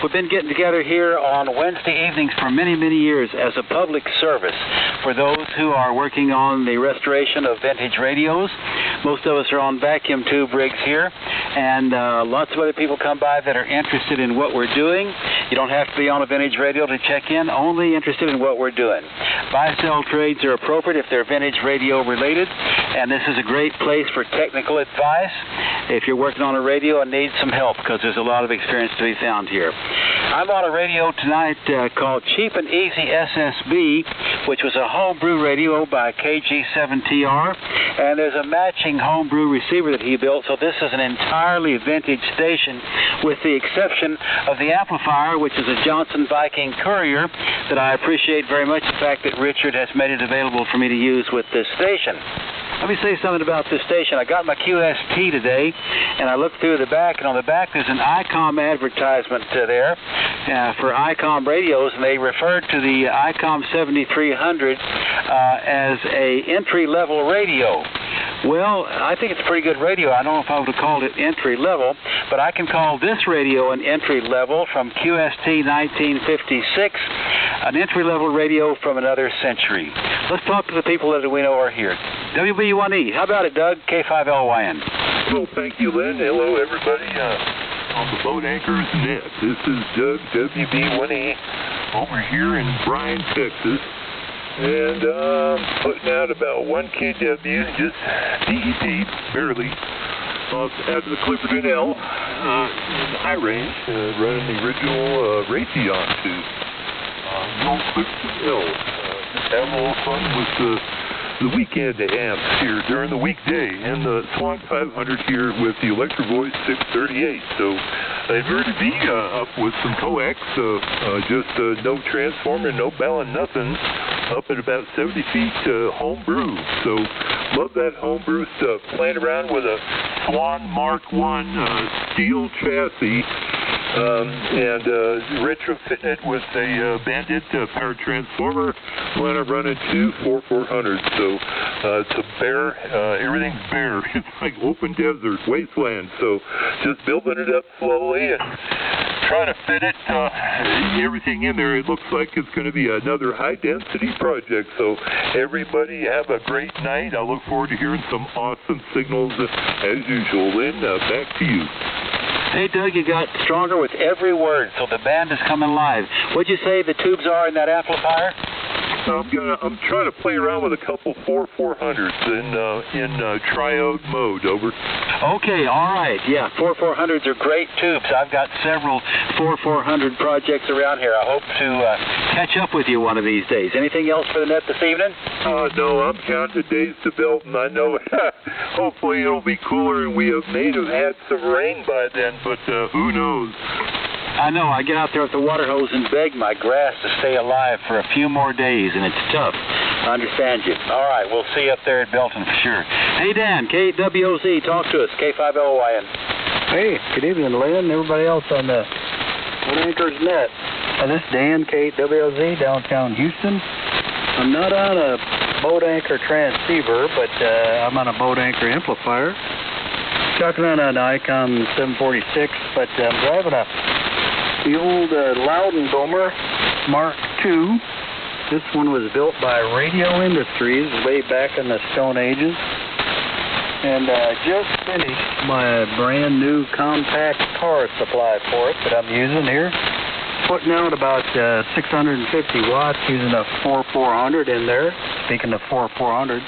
We've been getting together here on Wednesday evenings for many, many years as a public service for those who are working on the restoration of vintage radios. Most of us are on vacuum tube rigs here, and lots of other people come by that are interested in what we're doing. You don't have to be on a vintage radio to check in, only interested in what we're doing. Buy-sell trades are appropriate if they're vintage radio related, and this is a great place for technical advice if you're working on a radio and need some help, because there's a lot of experience to be found here. I'm on a radio tonight called Cheap and Easy SSB, which was a homebrew radio by KG7TR, and there's a matching homebrew receiver that he built, so this is an entirely vintage station, with the exception of the amplifier, which is a Johnson Viking Courier that I appreciate very much, the fact that Richard has made it available for me to use with this station. Let me say something about this station. I got my QST today, and I looked through the back, and on the back there's an ICOM advertisement there for ICOM radios, and they referred to the ICOM 7300 as a entry-level radio. Well, I think it's a pretty good radio. I don't know if I would have called it entry-level, but I can call this radio an entry-level from QST 1956, an entry-level radio from another century. Let's talk to the people that we know are here. WB1E, how about it, Doug? K5LYN. Well, thank you, Lynn. Hello, everybody on the Boat Anchors Net. This is Doug, WB1E, over here in Bryan, Texas. And putting out about 1 kW, just DEP, barely, out of the Clipperton L in the high range, running the original Raytheon tube. The old Clipperton L. Just having a little fun with the weekend amps here during the weekday, and the Swan 500 here with the Electro Voice 638. So they've heard to be up with some coax, just no transformer, no ballon, nothing. Up at about 70 feet homebrew. So love that homebrew stuff. Playing around with a Swan Mark I steel chassis and retrofitting it with a Bandit power transformer. When I run two 4400s. So it's a bare, everything's bare. It's like open desert, wasteland. So just building it up slowly and trying to fit it, everything in there. It looks like it's going to be another high-density project. So everybody have a great night. I look forward to hearing some awesome signals as usual. Lynn, back to you. Hey, Doug, you got stronger with every word, so the band is coming live. What'd you say the tubes are in that amplifier? I'm trying to play around with a couple 4400s in triode mode. Over. Okay, all right. Yeah, 4400s are great tubes. I've got several 4400 projects around here. I hope to catch up with you one of these days. Anything else for the net this evening? No, I'm counting the days to Belton. I know. Hopefully it'll be cooler, and we may have had some rain by then, but who knows? I know. I get out there with the water hose and beg my grass to stay alive for a few more days, and it's tough. I understand you. All right, we'll see you up there at Belton for sure. Hey, Dan, KWOZ, talk to us, K5LYN. Hey, good evening, Lynn, and everybody else on the Boat Anchors Net. This is Dan, KWOZ, downtown Houston. I'm not on a boat anchor transceiver, but I'm on a boat anchor amplifier. Talking on an ICOM 746, but I'm driving the old Loudon Boomer Mark II. This one was built by Radio Industries way back in the Stone Ages. And just finished my brand new compact power supply for it that I'm using here. Putting out about 650 watts using a 4400 in there. Speaking of 4400s.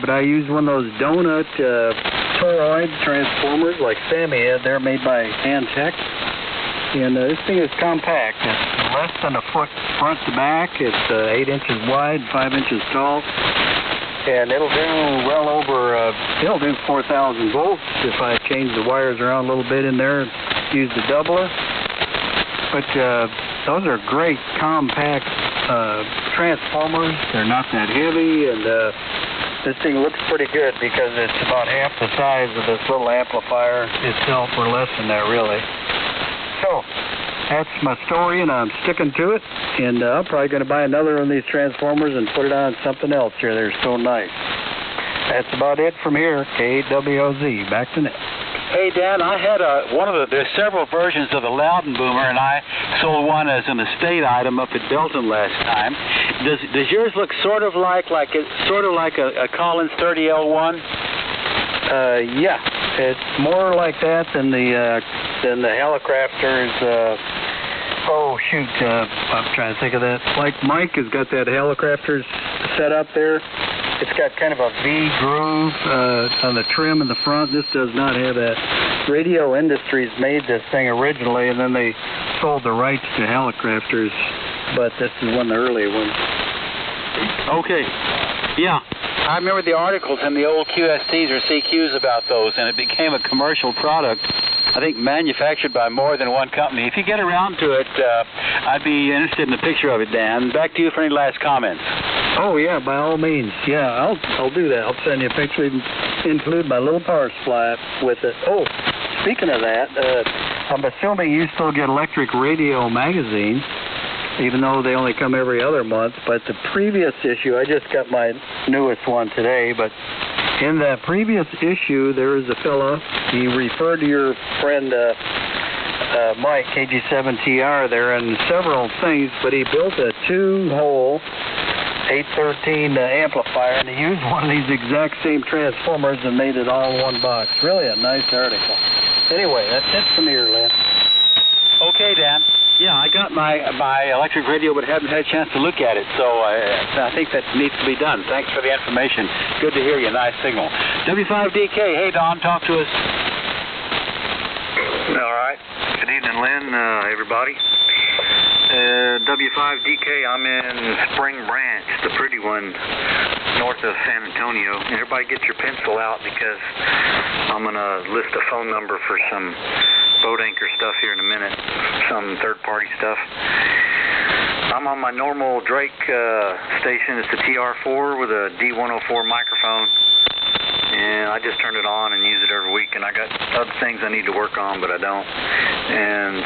But I use one of those donut toroid transformers like Sammy had. They're made by Antec. And this thing is compact. It's less than a foot front to back. It's 8 inches wide, 5 inches tall. And it'll do well over, it'll do 4,000 volts if I change the wires around a little bit in there and use the doubler. But those are great compact transformers. They're not that heavy, and this thing looks pretty good because it's about half the size of this little amplifier itself, or less than that, really. So, that's my story, and I'm sticking to it. And I'm probably going to buy another one of these transformers and put it on something else here. They're so nice. That's about it from here. KWOZ. Back to net. Hey, Dan, I had there's several versions of the Loudon Boomer, and I sold one as an estate item up at Belton last time. Does yours look sort of like a Collins 30L1? Yeah, it's more like that than the Hallicrafters. I'm trying to think of that. Like Mike has got that Hallicrafters set up there. It's got kind of a V groove on the trim in the front. This does not have that. Radio Industries made this thing originally, and then they sold the rights to Hallicrafters, but this is one of the earlier ones. Okay. Yeah. I remember the articles in the old QSTs or CQs about those, and it became a commercial product, I think manufactured by more than one company. If you get around to it, I'd be interested in a picture of it, Dan. Back to you for any last comments. Oh, yeah, by all means. Yeah, I'll do that. I'll send you a picture, include my little power supply with it. Oh, speaking of that, I'm assuming you still get Electric Radio magazine, even though they only come every other month. But the previous issue, I just got my newest one today, but in that previous issue, there is a fella, he referred to your friend Mike, KG7TR there, and several things, but he built a 2-hole 813 amplifier, and he used one of these exact same transformers and made it all in one box. Really a nice article. Anyway, that's it from here, Lynn. Okay, Dan. Yeah, I got my electric radio, but haven't had a chance to look at it, so I think that needs to be done. Thanks for the information. Good to hear you. Nice signal. W5DK, hey, Don, talk to us. All right. Good evening, Lynn, everybody. W5DK, I'm in Spring Branch, the pretty one, north of San Antonio. Everybody get your pencil out because I'm going to list a phone number for some boat anchor stuff here in a minute, some third-party stuff. I'm on my normal Drake station. It's a TR4 with a D104 microphone. And I just turn it on and use it every week, and I got other things I need to work on, but I don't. And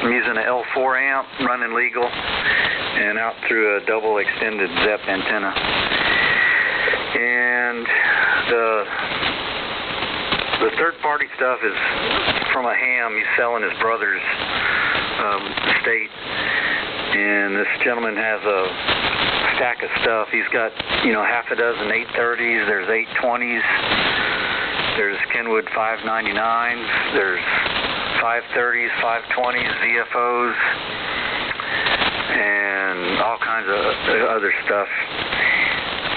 I'm using an L4 amp, running legal, and out through a double extended ZEP antenna. And the third-party stuff is from a ham. He's selling his brother's estate, and this gentleman has a stack of stuff. He's got, half a dozen 830s, there's 820s, there's Kenwood 599s, there's 530s, 520s, VFOs, and all kinds of other stuff.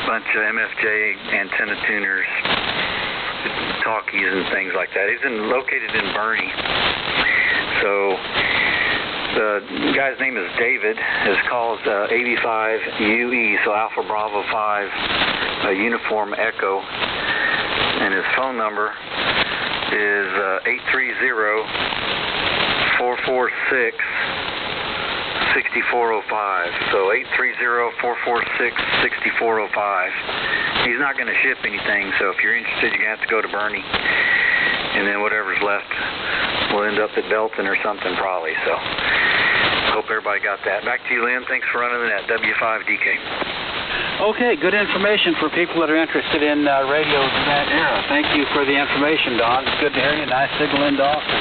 Bunch of MFJ antenna tuners, talkies and things like that. He's located in Bernie. So the guy's name is David. His call is 85UE, so Alpha Bravo 5, Uniform Echo. And his phone number is 830-446-6405. So 830-446-6405. He's not going to ship anything, so if you're interested, you're going to have to go to Bernie. And then whatever's left will end up at Belton or something probably. So hope everybody got that. Back to you, Lynn. Thanks for running that W5DK. Okay, good information for people that are interested in radios in that era. Thank you for the information, Don. It's good to hear you. Nice signal in Dawson.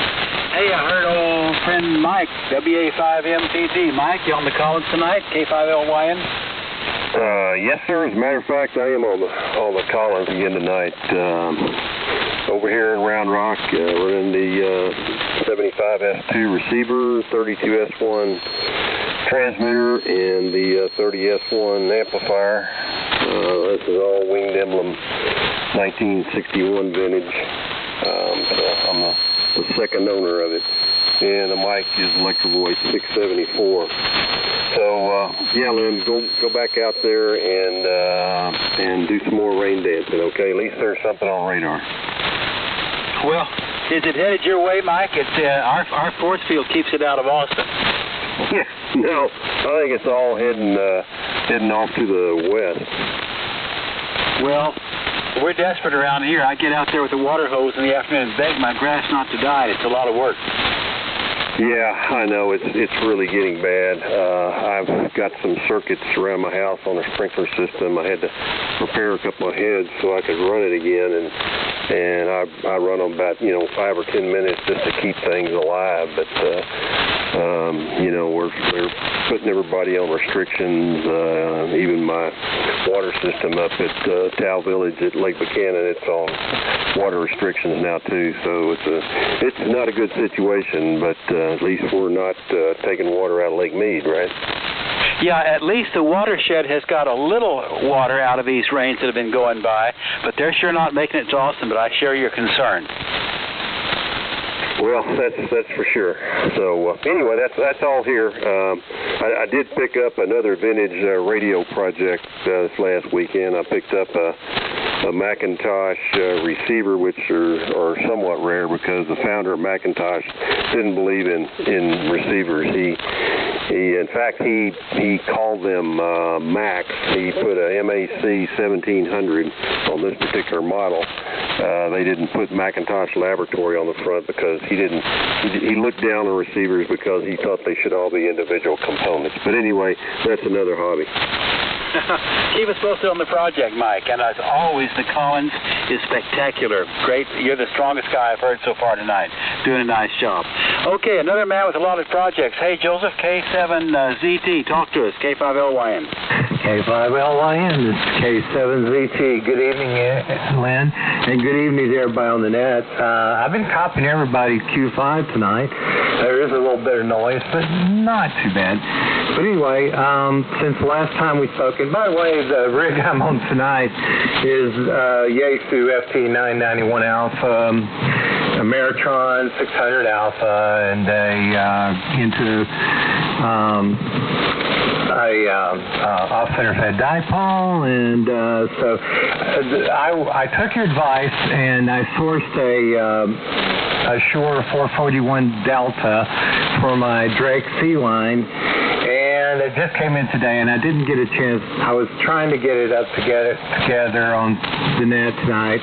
Hey, I heard old friend Mike, WA5MPD. Mike, you on the Collins tonight, K5LYN? Yes, sir. As a matter of fact, I am on the Collins again tonight. Over here in Round Rock, we're in the 75S2 receiver, 32S1 transmitter, and the 30S1 amplifier. This is all Winged Emblem 1961 vintage. So I'm the second owner of it. And the mic is Electro-Voice 674. So, Lynn, go back out there and do some more rain dancing, okay? At least there's something on radar. Well, is it headed your way, Mike? It's our force field keeps it out of Austin. No, I think it's all heading off to the west. Well, we're desperate around here. I get out there with a water hose in the afternoon and beg my grass not to die. It's a lot of work. Yeah, I know. It's really getting bad. I've got some circuits around my house on a sprinkler system. I had to repair a couple of heads so I could run it again, and and I run them about 5 or 10 minutes just to keep things alive. But we're putting everybody on restrictions. Even my water system up at Tal Village at Lake Buchanan, it's on water restrictions now too. So it's not a good situation, but at least we're not taking water out of Lake Mead, right? Yeah, at least the watershed has got a little water out of these rains that have been going by, but they're sure not making it to Austin, but I share your concern. Well, that's for sure. So anyway, that's all here. I did pick up another vintage radio project this last weekend. I picked up a Macintosh receiver, which are somewhat rare because the founder of Macintosh didn't believe in receivers. In fact, he called them Macs. He put a MAC 1700 on this particular model. They didn't put Macintosh Laboratory on the front because he looked down on receivers because he thought they should all be individual components. But anyway, that's another hobby. Keep us posted on the project, Mike. And as always, the Collins is spectacular. Great. You're the strongest guy I've heard so far tonight. Doing a nice job. Okay, another man with a lot of projects. Hey, Joseph, K7ZT, talk to us. K5LYN. K5LYN, this is K7ZT. Good evening, Lynn, and good evening to everybody on the net. I've been copying everybody Q5 tonight. There is a little bit of noise, but not too bad. But anyway, since the last time we spoke, and by the way, the rig I'm on tonight is Yaesu FT991 Alpha, a Meritron 600 Alpha, and off-center fed dipole, and so I took your advice and I sourced a Shure 441 Delta for my Drake C-Line, and it just came in today, and I didn't get a chance. I was trying to get it up together on the net tonight,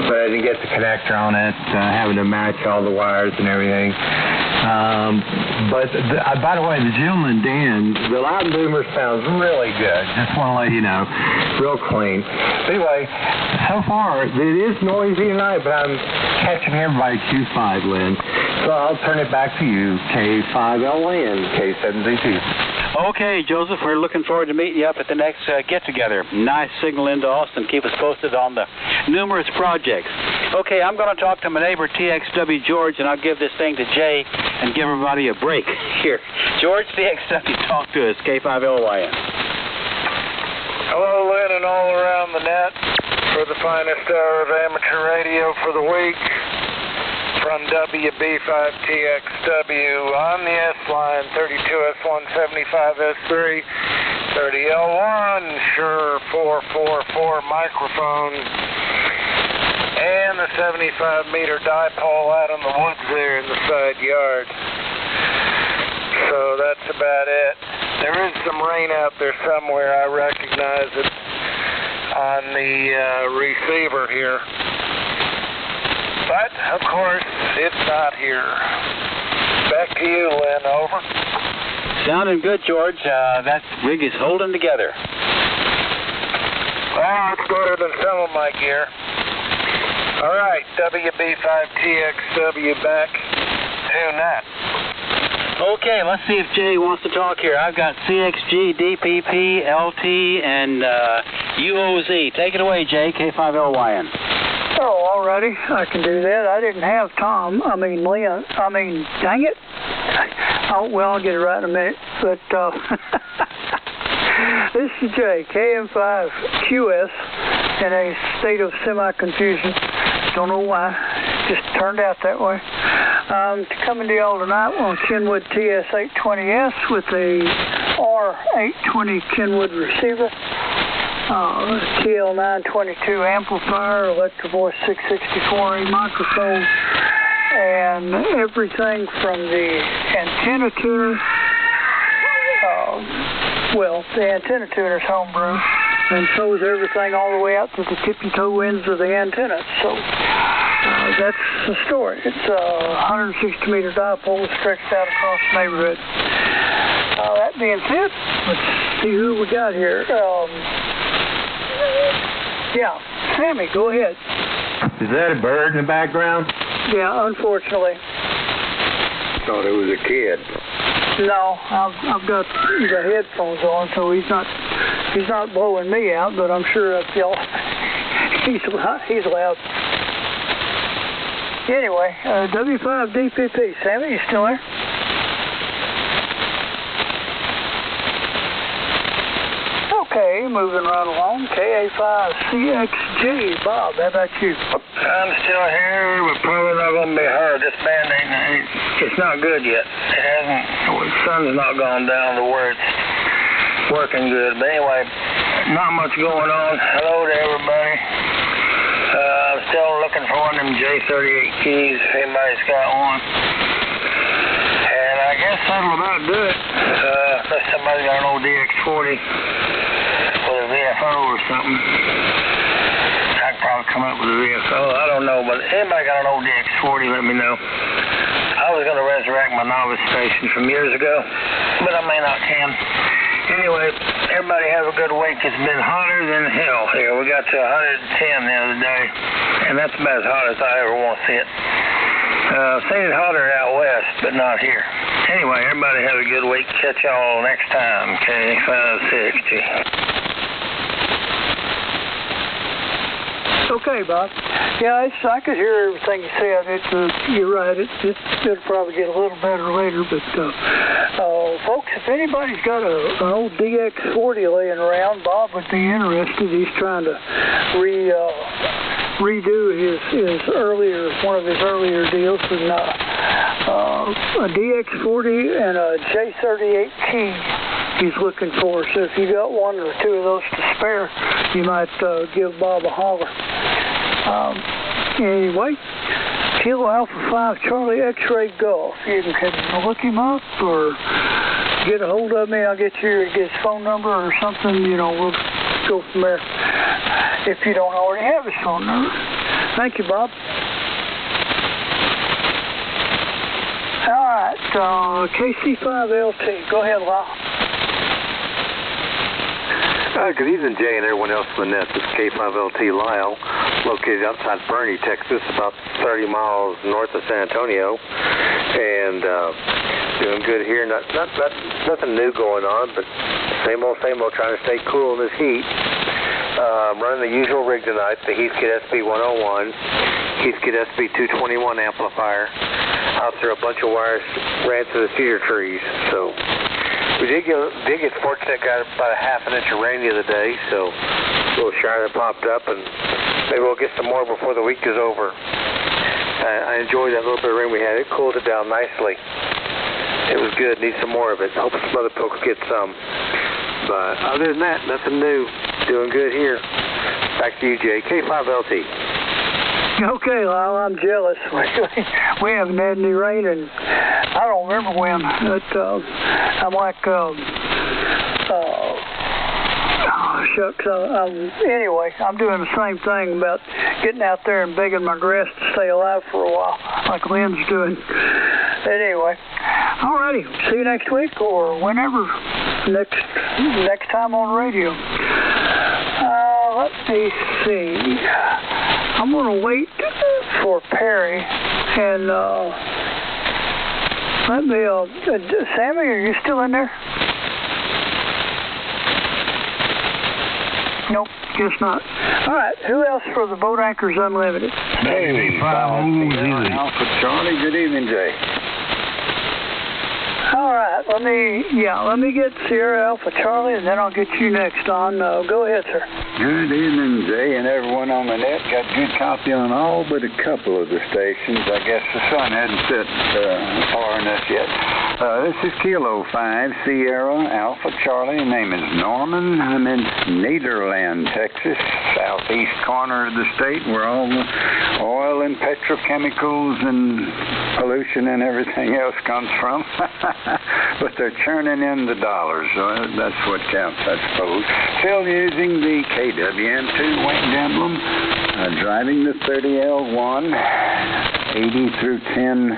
but I didn't get the connector on it, having to match all the wires and everything. But by the way, the gentleman, Dan, the Loud Boomer sounds really good. Just want to let you know. Real clean. But anyway, so far, it is noisy tonight, but I'm catching everybody Q5, Lynn. So I'll turn it back to you, K5LYN, K7ZT. Okay, Joseph, we're looking forward to meeting you up at the next get-together. Nice signal into Austin. Keep us posted on the numerous projects. Okay, I'm going to talk to my neighbor, TXW George, and I'll give this thing to Jay and give everybody a break. Here, George, TXW, talk to us, K5LYN. Hello, Lynn, and all around the net for the finest hour of amateur radio for the week. From WB5TXW on the S-Line, 32S175S3, 30L1, Shure 444 microphone, and the 75-meter dipole out in the woods there in the side yard. So that's about it. There is some rain out there somewhere. I recognize it on the receiver here. But, of course, it's not here. Back to you, Lynn. Over. Sounding good, George. That rig is holding together. Well, it's better than some of my gear. All right, WB5TXW back to net. Okay, let's see if Jay wants to talk here. I've got CXG, DPP, LT, and UOZ. Take it away, Jay, K5LYN. Oh, all righty. I can do that. I didn't have Lynn. Dang it. Oh, well, I'll get it right in a minute. But this is Jay, KM5QS, in a state of semi-confusion. Don't know why. Just turned out that way. Coming to y'all tonight on Kenwood TS820S with a R820 Kenwood receiver. TL922 amplifier, Electro-Voice 664A microphone, and everything from the antenna tuner, the antenna tuner's homebrew, and so is everything all the way out to the tippy-toe ends of the antenna. So that's the story. It's a 160-meter dipole stretched out across the neighborhood. That being said, let's see who we got here. Yeah, Sammy, go ahead. Is that a bird in the background? Yeah, unfortunately. Thought it was a kid. No, I've got the headphones on, so he's not blowing me out, but I'm sure if y'all he's loud. Anyway, W5DPP, Sammy, you still there? Okay, moving right along. KA5CXG. Bob, how about you? I'm still here, but probably not going to be heard. This band it's not good yet. It hasn't, the sun's not gone down to where it's working good. But anyway, not much going on. Hello to everybody. I'm still looking for one of them J38 keys, if anybody's got one. And I guess that'll about do it. Unless somebody's got an old DX40 with a VFO or something. I could probably come up with a VFO. I don't know, but anybody got an old DX40, let me know. I was going to resurrect my novice station from years ago, but I may not can. Anyway, everybody have a good week. It's been hotter than hell here. We got to 110 the other day, and that's about as hot as I ever want to see it. I've seen it hotter out west, but not here. Anyway, everybody have a good week. Catch y'all next time, K560. Okay, Bob. Yeah, I could hear everything you said. You're right. It'll probably get a little better later. But, folks, if anybody's got an old DX40 laying around, Bob would be interested. He's trying to redo one of his earlier deals with a DX40 and a J38 key he's looking for. So if you got one or two of those to spare, you might give Bob a holler. Anyway, Kilo Alpha 5 Charlie X-Ray Golf. You can look him up or get a hold of me. I'll get his phone number or something. We'll go from there if you don't already have his phone number. Thank you, Bob. All right, KC5LT. Go ahead, Lyle. Good evening, Jay, and everyone else in the net. This is K5LT Lyle, located outside Bernie, Texas, about 30 miles north of San Antonio, and doing good here. Nothing new going on, but same old, trying to stay cool in this heat. Running the usual rig tonight, the Heathkit SB101, Heathkit SB221 amplifier. Out there, a bunch of wires ran through the cedar trees, so. We did get fortunate, got about a half an inch of rain the other day, so a little shower that popped up, and maybe we'll get some more before the week is over. I enjoyed that little bit of rain we had. It cooled it down nicely. It was good. Need some more of it. Hope some other folks get some. But other than that, nothing new. Doing good here. Back to you, Jay. K5LT. Okay, Lyle, I'm jealous. We haven't had any rain, and I don't remember when. But I'm like, shucks. Anyway, I'm doing the same thing about getting out there and begging my grass to stay alive for a while, like Lynn's doing. Anyway, alrighty. See you next week or whenever next time on radio. Let me see. I'm going to wait for Perry and let me, Sammy, are you still in there? Nope, guess not. All right, who else for the Boat Anchors Unlimited? Hey, Alpha Charlie. Good evening, Jay. All right, let me get Sierra Alpha Charlie, and then I'll get you next on. Go ahead, sir. Good evening, Jay, and everyone on the net. Got good copy on all but a couple of the stations. I guess the sun hadn't set far enough yet. This is Kilo 5 Sierra Alpha Charlie. The name is Norman. I'm in Nederland, Texas, southeast corner of the state, where all the oil and petrochemicals and pollution and everything else comes from. But they're churning in the dollars, so that's what counts, I suppose. Still using the KWM2 winged emblem, driving the 30L1, 80 through 10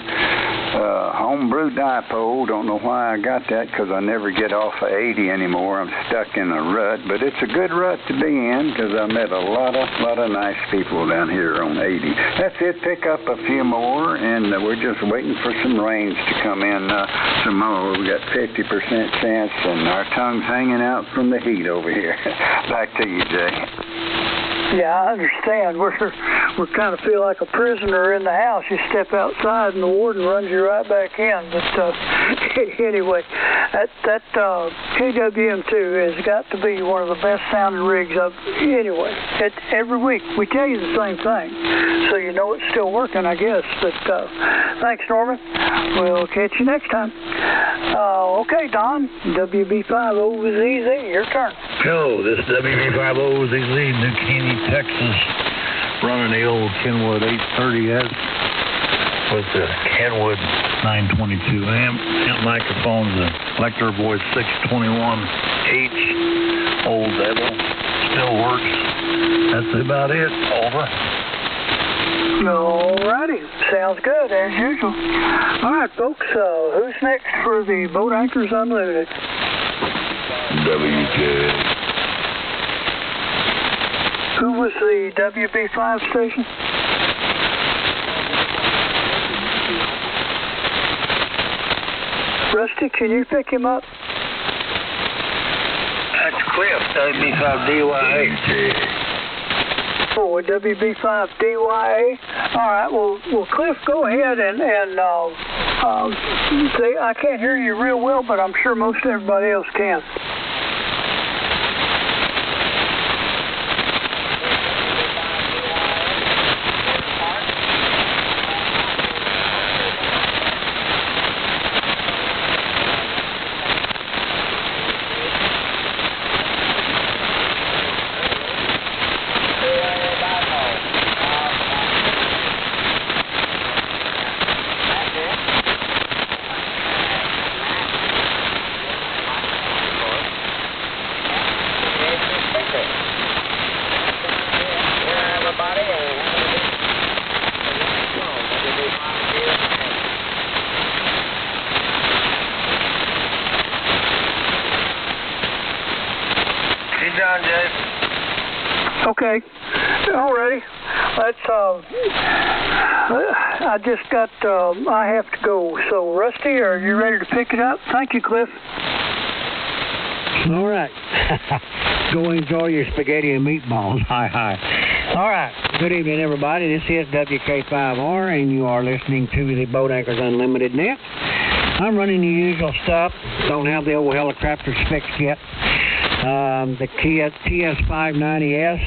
Homebrew dipole. Don't know why I got that, because I never get off of 80 anymore. I'm stuck in a rut, but it's a good rut to be in, because I met a lot of nice people down here on 80. That's it. Pick up a few more, and we're just waiting for some rains to come in some more. We got 50% chance, and our tongue's hanging out from the heat over here. Back to you, Jay. Yeah, I understand. We're kind of feel like a prisoner in the house. You step outside and the warden runs you right back in. But anyway, that KWM2 has got to be one of the best sounding rigs anyway. Every week we tell you the same thing, so you know it's still working, I guess. But thanks, Norman. We'll catch you next time. Okay, Don, WB5OZZ, your turn. Hello, this is WB5OZZ, New Caney, Texas, running the old Kenwood 830S with the Kenwood 922 amp microphones, the Electro Voice 621H, old devil, still works. That's about it. Over. Alrighty, sounds good as usual. All right, folks, who's next for the Boat Anchors Unlimited? WJ. Who was the WB5 station? Rusty, can you pick him up? That's Cliff, WB5DYA. Oh, WB5DYA. All right, well, Cliff, go ahead and say, I can't hear you real well, but I'm sure most everybody else can. Okay, alrighty. I just got, I have to go. So, Rusty, are you ready to pick it up? Thank you, Cliff. All right. Go enjoy your spaghetti and meatballs. Hi. All right. Good evening, everybody. This is WK5R, and you are listening to the Boat Anchors Unlimited Net. I'm running the usual stuff. Don't have the old helicopter specs yet. The Kia TS590S,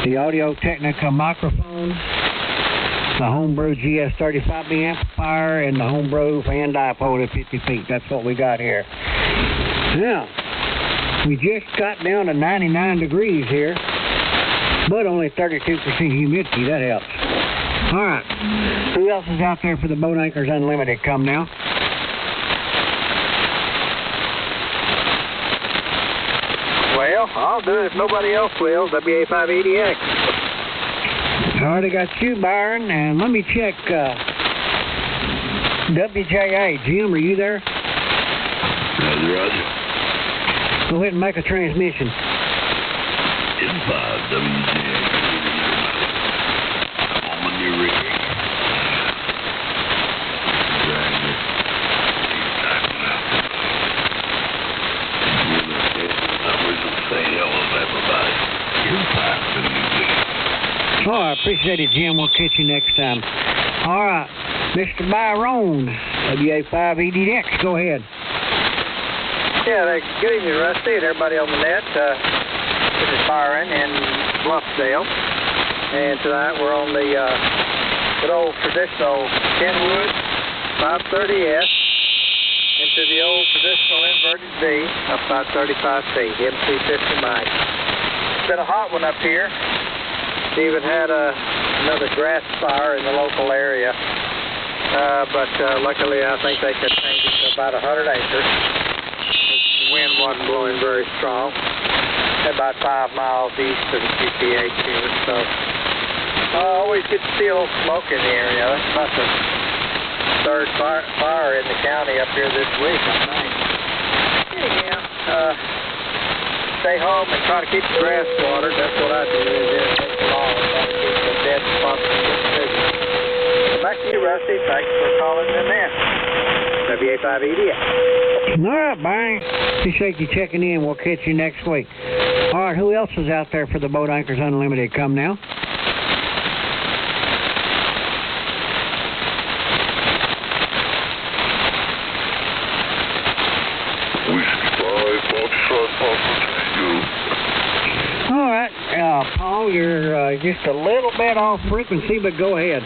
the Audio Technica microphone, the Homebrew GS35B amplifier, and the Homebrew fan dipole at 50 feet. That's what we got here. Now, we just got down to 99 degrees here, but only 32% humidity. That helps. All right. Who else is out there for the Boat Anchors Unlimited? Come now. Well, I'll do it if nobody else will. WA5EDX. I already got you, Byron, and let me check WJA. Jim, are you there? Roger. Go ahead and make a transmission. M5 WJA. I'm on your rig. Oh, I appreciate it, Jim. We'll catch you next time. All right, Mr. Byron, WA5EDX, go ahead. Yeah, good evening, Rusty, and everybody on the net. This is Byron in Bluffdale, and tonight we're on the good old traditional Kenwood 530S into the old traditional inverted V of 535C, MC50 mic. It's been a hot one up here. Even had another grass fire in the local area, but luckily I think they could change it to about 100 acres. The wind wasn't blowing very strong. About 5 miles east of the QPH here, so I always get to see a little smoke in the area. That's third fire in the county up here this week, I think. Anyhow, stay home and try to keep the grass watered. That's what I do. It didn't take long. Try to keep the dead spots from getting bigger. Back to you, Rusty. Thanks for calling in there. WA5EDA. All right, Barney. Appreciate you checking in. We'll catch you next week. All right, who else is out there for the Boat Anchors Unlimited? Come now. All right, Paul, you're just a little bit off frequency, but go ahead.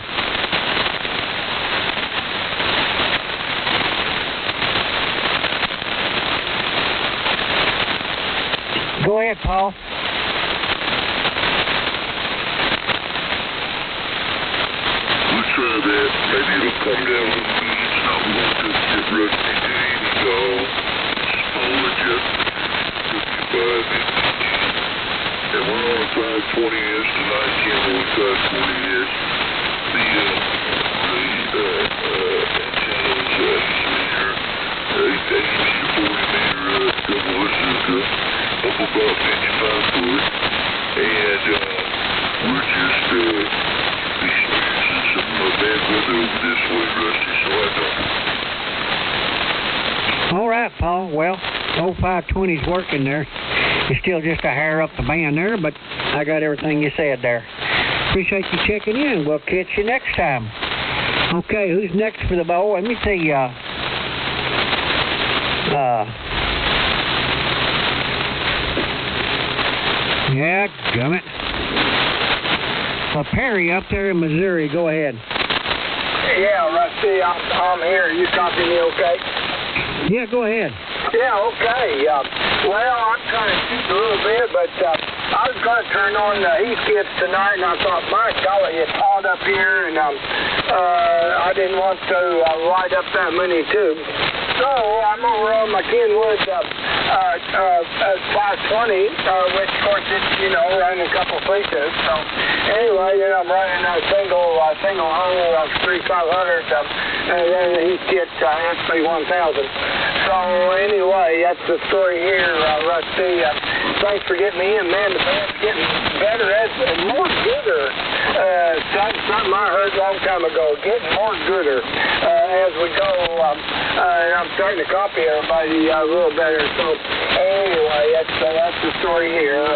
Go ahead, Paul. Let's try that. Maybe it'll come down a little bit. It's not going to get Rusty Dean. No. Just and we're on a 520S tonight, Cameron 520S. The antennas here, 80 to 40 meter double bazooka, up about 55 foot, and we're just experiencing some bad weather over this way, Rusty, so I don't. All right, Paul. Well, 0520's working there. You're still just a hair up the band there, but I got everything you said there. Appreciate you checking in. We'll catch you next time. Okay, who's next for the bowl? Let me see. Yeah, gummit. Perry up there in Missouri. Go ahead. Yeah, Rusty, I'm here. You copy me okay? Yeah, go ahead. Yeah, okay. Well, I'm kind of shooting a little bit, but I was going to turn on the Heath Kids tonight, and I thought, my golly, it's hot up here, and I didn't want to light up that many tubes. So I'm over on my Kenwood 520, which, of course, it's, running a couple features. So anyway, then I'm running a single hung 3500, and then the Heath Kit SP1000. So anyway, that's the story here, Rusty. Thanks for getting me in, man. The band's getting better and more gooder. Something I heard a long time ago, getting more gooder as we go. And I'm starting to copy everybody a little better. So anyway, that's the story here.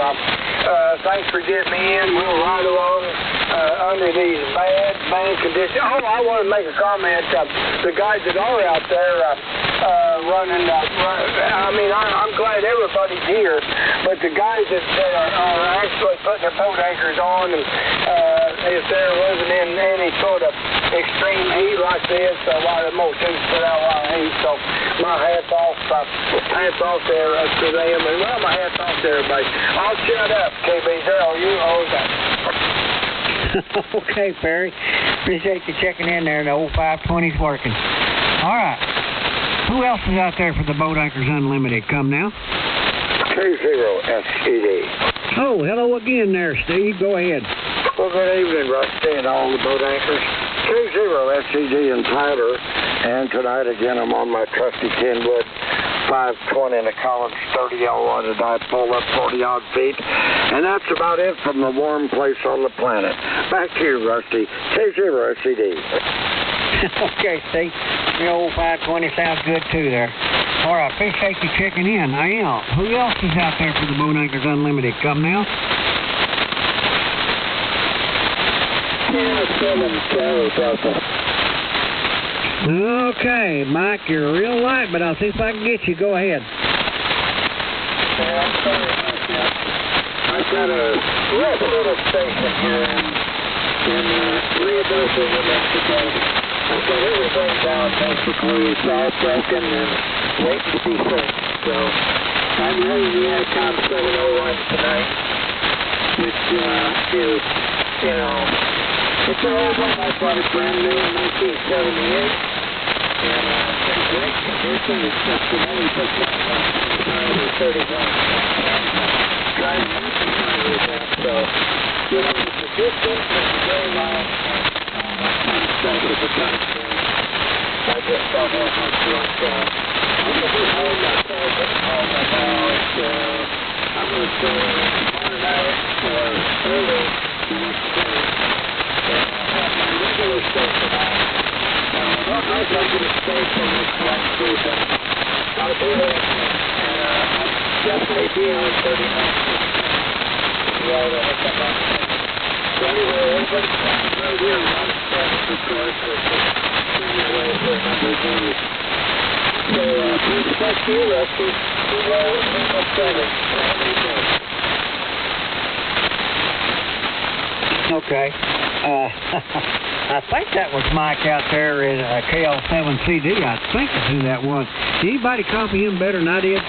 Thanks for getting me in. We'll ride along under these bad conditions. Oh, I want to make a comment. The guys that are out there running, I'm glad everybody's here, but the guys that are actually putting their boat anchors on, and if there wasn't in any sort of extreme heat like this, a lot of most things put out a lot of heat. So my hats off there to them, and my hats off to everybody. I'll shut up, KB0. You hold that. Okay, Perry. Appreciate you checking in there. The old 520's working. All right. Who else is out there for the Boat Anchors Unlimited? Come now. K0SCD. Oh, hello again there, Steve. Go ahead. Well, good evening, Rusty, and all the boat anchors. K0SCD in Tyler, and tonight again I'm on my trusty Kenwood 520 and a Collins 30L1 that I pull up 40-odd feet, and that's about it from the warm place on the planet. Back to you, Rusty. K0SCD. Okay, Steve. The old 520 sounds good, too, there. All right, appreciate you checking in. Now, who else is out there for the Boat Anchors Unlimited? Come now. Okay, Mike, you're real light, but I'll see if I can get you. Go ahead. I've got a little station here in Rio Grande, New Mexico. I've got everything down basically southwest and waiting to be sent. So I'm running the ACOM 701 tonight, which is, it's an old one. I bought it brand new in 1978. And it's in great condition. It's just the money put on 31. Driving with that. So, it's a distance and it's very long. Okay. I think that was Mike out there in KL7CD. I think is who that was. Did anybody copy him better than I did?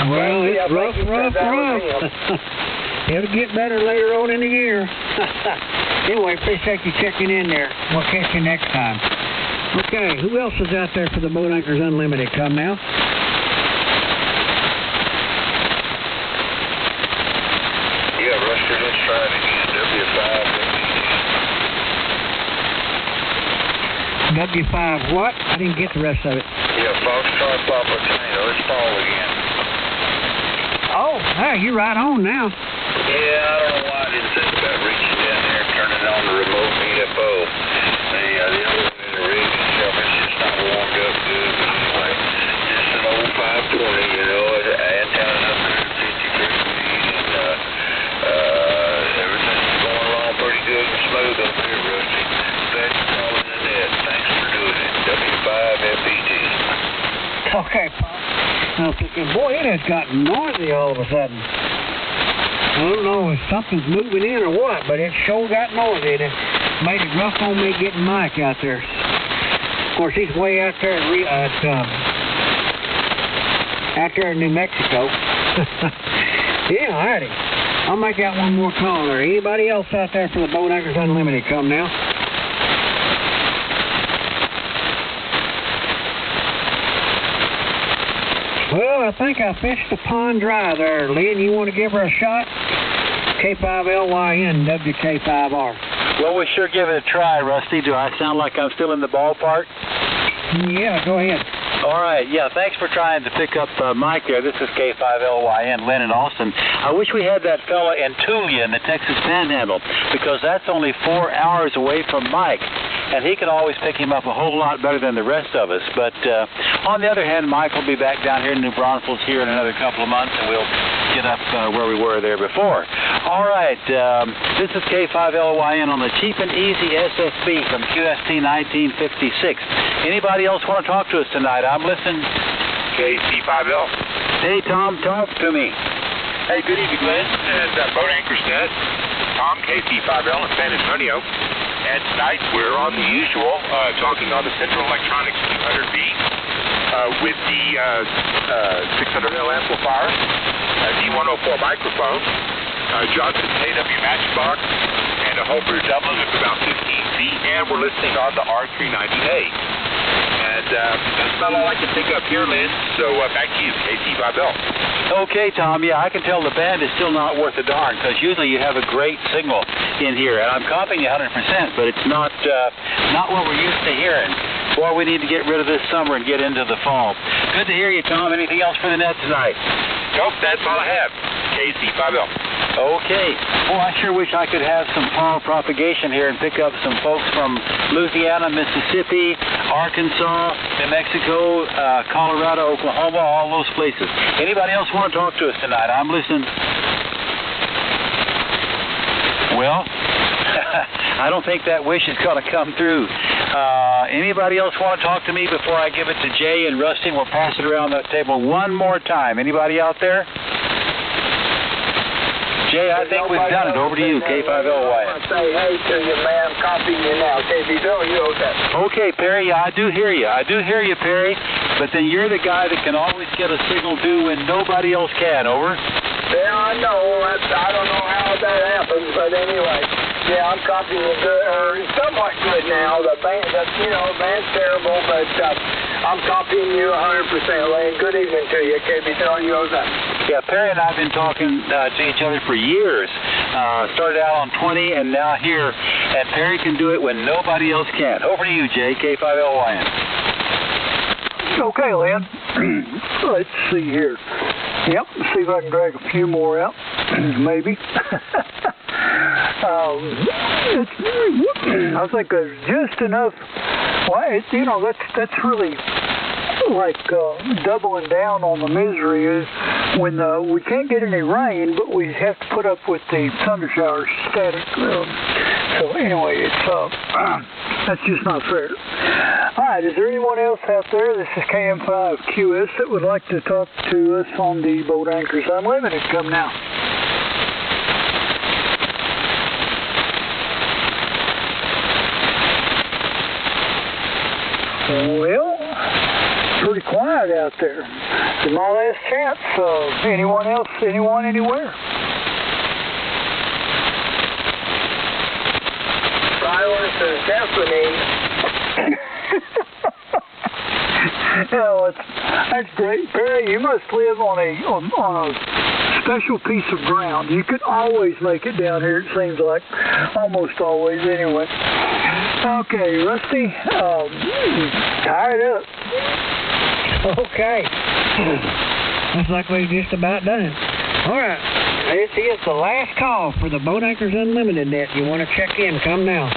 Well, it's rough. It'll get better later on in the year. Anyway, appreciate you checking in there. We'll catch you next time. Okay, who else is out there for the Boat Anchors Unlimited? Come now. Yeah, Ruster, let's try it again. W5 what? I didn't get the rest of it. Yeah, Foxtrot Papa Tango. It's Paul again. Oh, hey, you're right on now. Yeah, I don't know why I didn't think about reaching down there and turning on the remote VFO. The elevator rig itself is just not warmed up good. But anyway, just an old 520, you know, antenna up 153 feet, and everything's going along pretty good and smooth up here, Rusty. Glad you're calling the net. Thanks for doing it. W5FPT. Okay, Paul. I was thinking, boy, it has gotten noisy all of a sudden. I don't know if something's moving in or what, but it sure got noisy. It made it rough on me getting Mike out there. Of course, he's way out there in New Mexico. Yeah, alrighty. I'll make out one more call there. Anybody else out there for the Boat Anchors Unlimited? Come now. Well, I think I fished the pond dry there, Lynn. You want to give her a shot? K5LYN, WK5R. Well, we sure give it a try, Rusty. Do I sound like I'm still in the ballpark? Yeah, go ahead. All right, yeah, thanks for trying to pick up Mike there. This is K5LYN, Lynn in Austin. I wish we had that fella in Tulia in the Texas Panhandle, because that's only 4 hours away from Mike, and he can always pick him up a whole lot better than the rest of us. But on the other hand, Mike will be back down here in New Braunfels here in another couple of months, and we'll get up where we were there before. All right, this is K5LYN on the cheap and easy SFB from QST 1956. Anybody else want to talk to us tonight? I'm listening. KC5L. Hey, Tom, talk to me. Hey, good evening, Glenn. And Boat Anchors Net. Tom, KC5L in San Antonio. And tonight we're on the usual, talking on the Central Electronics 200B with the 600L amplifier, D104 microphone, Johnson KW Matchbox, and a Holbrook doublet of about 15 feet, and we're listening on the R390A. And that's about all I can think of here, Lynn. So back to you, KC5L. Okay, Tom. Yeah, I can tell the band is still not worth a darn, because usually you have a great signal in here, and I'm copying 100%, but it's not what we're used to hearing. Boy, we need to get rid of this summer and get into the fall. Good to hear you, Tom. Anything else for the net tonight? Nope, that's all I have. KC5L. Okay. Well, I sure wish I could have some fall propagation here and pick up some folks from Louisiana, Mississippi, Arkansas, New Mexico, Colorado, Oklahoma, all those places. Anybody else want to talk to us tonight? I'm listening. Well, I don't think that wish is going to come through. Anybody else want to talk to me before I give it to Jay and Rusty? We'll pass it around the table one more time. Anybody out there? Jay, I think we've done it. Over to you, K5LY. I say hey to you, man. Copying you now. KBW, okay. Okay, Perry, I do hear you. I do hear you, Perry. But then you're the guy that can always get a signal to when nobody else can. Over. Yeah, I know. I don't know how that happens, but anyway. Yeah, I'm copying you good, or somewhat good now. The band's terrible, but I'm copying you 100%, Lane. Good evening to you, KBWOZ. Yeah, Perry and I have been talking to each other for years. Started out on 20 and now here, and Perry can do it when nobody else can. Over to you, Jay, K5LYN. Okay, Lynn. Let's see here. Yep, see if I can drag a few more out. Maybe. I think there's just enough. Well, that's really like doubling down on the misery is when we can't get any rain, but we have to put up with the thunder showers static. So anyway, it's that's just not fair. All right, is there anyone else out there? This is KM5QS that would like to talk to us on the Boat Anchors Unlimited. Come now. Well, pretty quiet out there. It's my last chance. Anyone else? Anyone? Anywhere? Silence and symphony. That's great, Perry. You must live on a special piece of ground. You can always make it down here. It seems like almost always, anyway. Okay, Rusty, tie it up. Okay. Looks like we've just about done it. All right. This is the last call for the Boat Anchors Unlimited net. You want to check in, come now.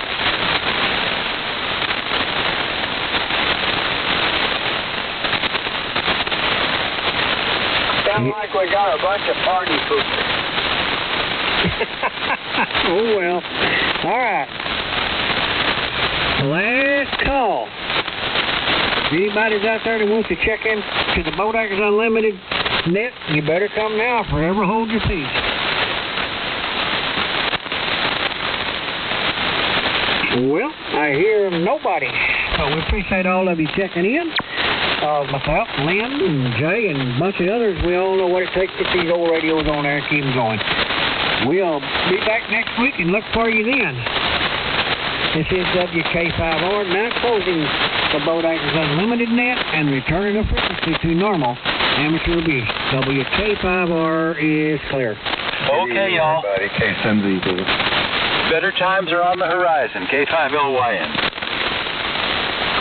Sounds like we got a bunch of party poopers. Oh, well. All right. Last call. If anybody's out there that wants to check in to the Boat Anchors Unlimited net, you better come now. Forever hold your peace. Well, I hear nobody. So we appreciate all of you checking in. Myself, Lynn, and Jay, and a bunch of others, we all know what it takes to get these old radios on there and keep them going. We'll be back next week and look for you then. This is WK5R, now closing the Boat Anchors Unlimited net and returning the frequency to normal amateur abuse. WK5R is clear. Okay, y'all. KSMZ. Better times are on the horizon. K5LYN.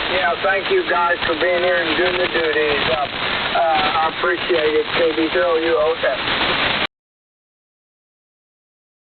Yeah, thank you guys for being here and doing the duties. I appreciate it, KBWOZ.